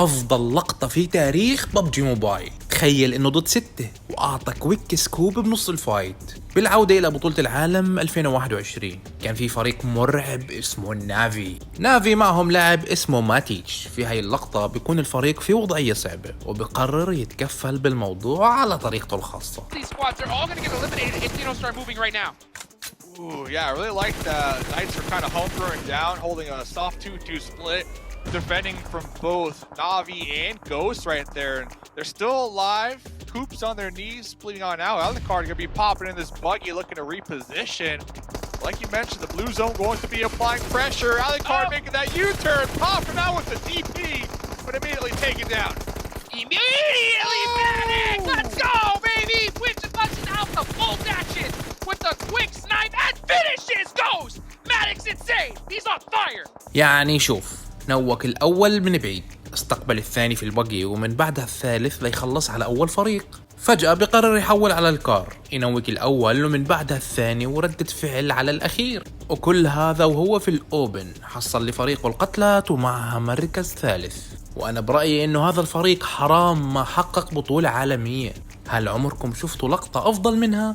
أفضل لقطة في تاريخ ببجي موبايل. تخيل إنه ضد 6 وأعطى كويك سكوب بنص الفايت. بالعودة إلى بطولة العالم 2021 كان في فريق مرعب اسمه نافي معهم لاعب اسمه ماتيتش. في هاي اللقطة بيكون الفريق في وضعية صعبة وبقرر يتكفل بالموضوع على طريقته الخاصة. Ooh, yeah, I really like that. Knights are kind of home throwing down, holding a soft 2-2 split, defending from both Na'Vi and Ghost right there. And they're still alive. Coops on their knees, bleeding on out. Alucard gonna be popping in this buggy, looking to reposition. Like you mentioned, the blue zone going to be applying pressure. Alucard making that U-turn, popping out with the DP, but immediately taken down. Immediately Matic! Let's go, baby! Twitch and Bucks out the bolt action with the quick snipe and finishes Ghost! Matic's insane! He's on fire! يعني شوف، نوك الأول من بعيد، استقبل الثاني في البقي ومن بعدها الثالث ليخلص على أول فريق. فجأة بقرر يحول على الكار، ينوك الأول ومن بعدها الثاني وردة فعل على الأخير. وكل هذا وهو في الأوبن حصل لفريقه القتلات ومعها مركز ثالث. وأنا برأيي إنه هذا الفريق حرام ما حقق بطولة عالمية. هل عمركم شفتوا لقطة أفضل منها؟